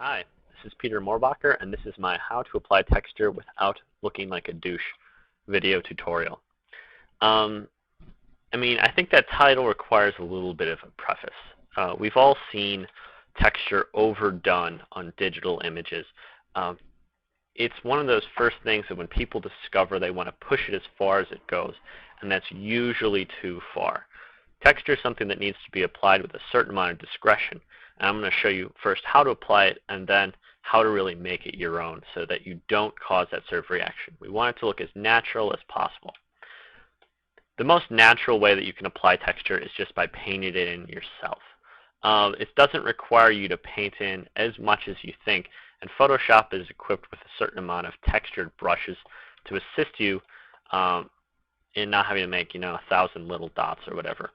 Hi, this is Peter Moorbacher, and this is my How to Apply Texture Without Looking Like a Douche video tutorial. I think that title requires a little bit of a preface. We've all seen texture overdone on digital images. It's one of those first things that when people discover, they want to push it as far as it goes, and that's usually too far. Texture is something that needs to be applied with a certain amount of discretion. And I'm going to show you first how to apply it and then how to really make it your own so that you don't cause that sort of reaction. We want it to look as natural as possible. The most natural way that you can apply texture is just by painting it in yourself. It doesn't require you to paint in as much as you think, and Photoshop is equipped with a certain amount of textured brushes to assist you in not having to make 1,000 little dots or whatever.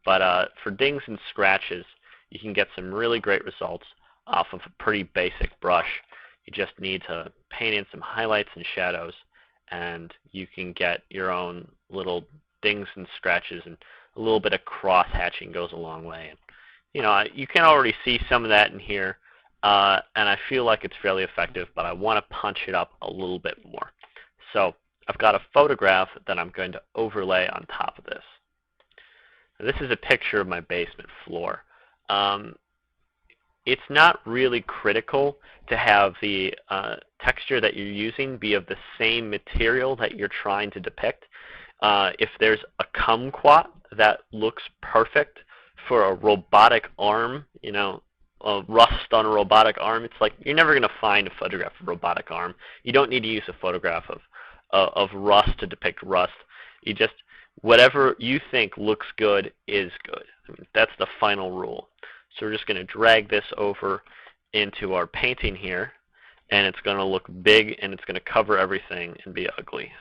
But for dings and scratches, you can get some really great results off of a pretty basic brush. You just need to paint in some highlights and shadows, and you can get your own little dings and scratches, and a little bit of cross-hatching goes a long way. And, you can already see some of that in here, and I feel like it's fairly effective, but I want to punch it up a little bit more. So I've got a photograph that I'm going to overlay on top of this. Now, this is a picture of my basement floor. It's not really critical to have the texture that you're using be of the same material that you're trying to depict. If there's a kumquat that looks perfect for a robotic arm, a rust on a robotic arm, it's like you're never going to find a photograph of a robotic arm. You don't need to use a photograph of rust to depict rust. You just, whatever you think looks good is good. That's the final rule. So we're just going to drag this over into our painting here, and it's going to look big and it's going to cover everything and be ugly.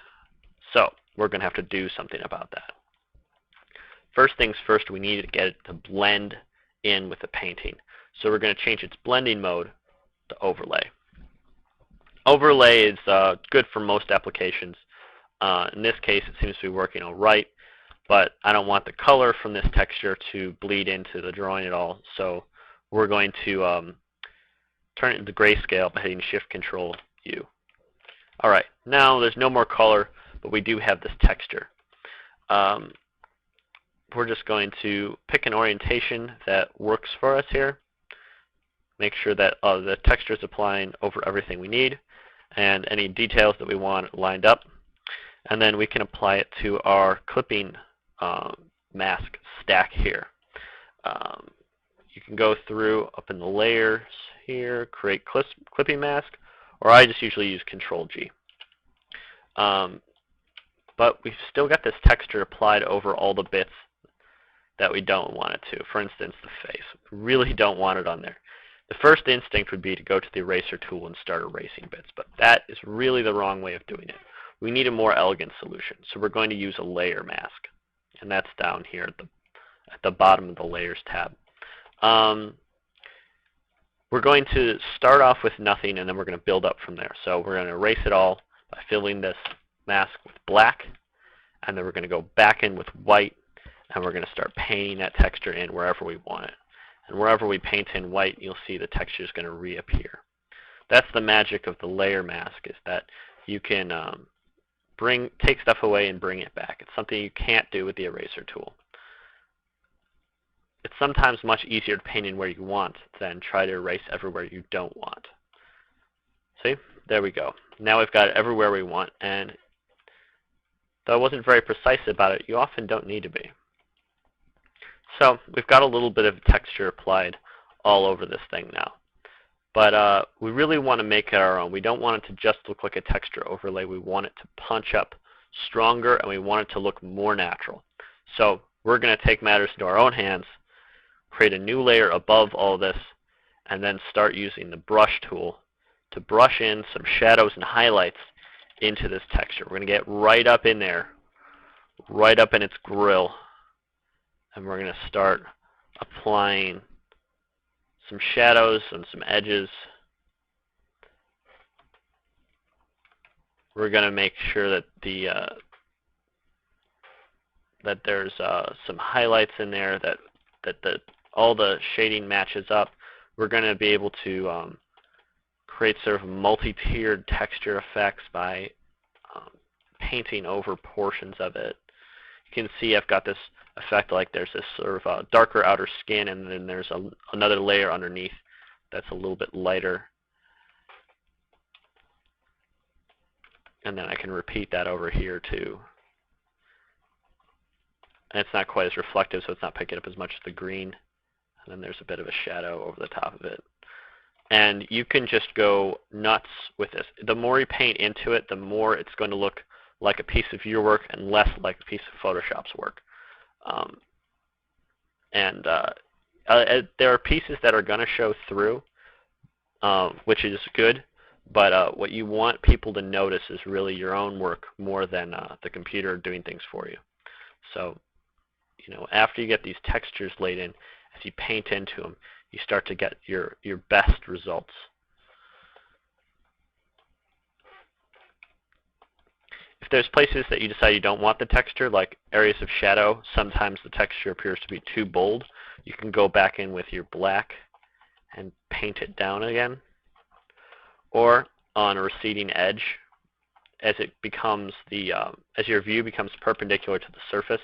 So we're going to have to do something about that. First things first, we need to get it to blend in with the painting. So we're going to change its blending mode to overlay. Overlay is good for most applications. In this case, it seems to be working all right, but I don't want the color from this texture to bleed into the drawing at all. So we're going to turn it into grayscale by hitting Shift-Control-U. All right, now there's no more color, but we do have this texture. We're just going to pick an orientation that works for us here. Make sure that the texture is applying over everything we need, and any details that we want lined up. And then we can apply it to our clipping mask stack here. You can go through up in the layers here, create clipping mask, or I just usually use Control-G. But we've still got this texture applied over all the bits that we don't want it to. For instance, the face. We really don't want it on there. The first instinct would be to go to the eraser tool and start erasing bits, but that is really the wrong way of doing it. We need a more elegant solution, so we're going to use a layer mask, and that's down here at the bottom of the Layers tab. We're going to start off with nothing, and then we're going to build up from there. So we're going to erase it all by filling this mask with black, and then we're going to go back in with white, and we're going to start painting that texture in wherever we want it. And wherever we paint in white, you'll see the texture is going to reappear. That's the magic of the layer mask, is that you can take stuff away and bring it back. It's something you can't do with the eraser tool. It's sometimes much easier to paint in where you want than try to erase everywhere you don't want. See? There we go. Now we've got it everywhere we want, and though I wasn't very precise about it, you often don't need to be. So we've got a little bit of texture applied all over this thing now. But we really want to make it our own. We don't want it to just look like a texture overlay. We want it to punch up stronger, and we want it to look more natural. So we're going to take matters into our own hands, create a new layer above all this, and then start using the brush tool to brush in some shadows and highlights into this texture. We're going to get right up in there, right up in its grill, and we're going to start applying some shadows and some edges. We're going to make sure that that there's some highlights in there, that all the shading matches up. We're going to be able to create sort of multi-tiered texture effects by painting over portions of it. You can see I've got this effect like there's this sort of darker outer skin, and then there's another layer underneath that's a little bit lighter. And then I can repeat that over here too. And it's not quite as reflective, so it's not picking up as much of the green. And then there's a bit of a shadow over the top of it. And you can just go nuts with this. The more you paint into it, the more it's going to look like a piece of your work and less like a piece of Photoshop's work. There are pieces that are going to show through, which is good. But what you want people to notice is really your own work more than the computer doing things for you. So, after you get these textures laid in, as you paint into them, you start to get your best results. If there's places that you decide you don't want the texture, like areas of shadow, sometimes the texture appears to be too bold, you can go back in with your black and paint it down again. Or on a receding edge, as it becomes as your view becomes perpendicular to the surface,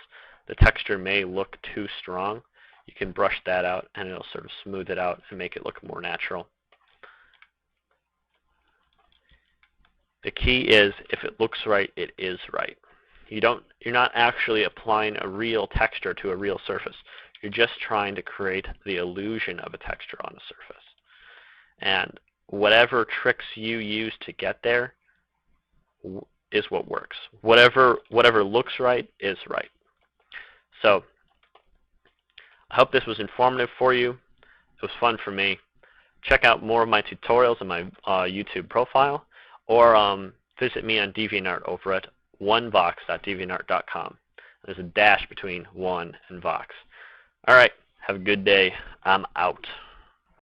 the texture may look too strong. You can brush that out, and it'll sort of smooth it out and make it look more natural. The key is, if it looks right, it is right. You're not actually applying a real texture to a real surface. You're just trying to create the illusion of a texture on a surface. And whatever tricks you use to get there is what works. Whatever looks right is right. So I hope this was informative for you. It was fun for me. Check out more of my tutorials on my YouTube profile, or visit me on DeviantArt over at onevox.deviantart.com. There's a dash between one and Vox. All right, have a good day. I'm out.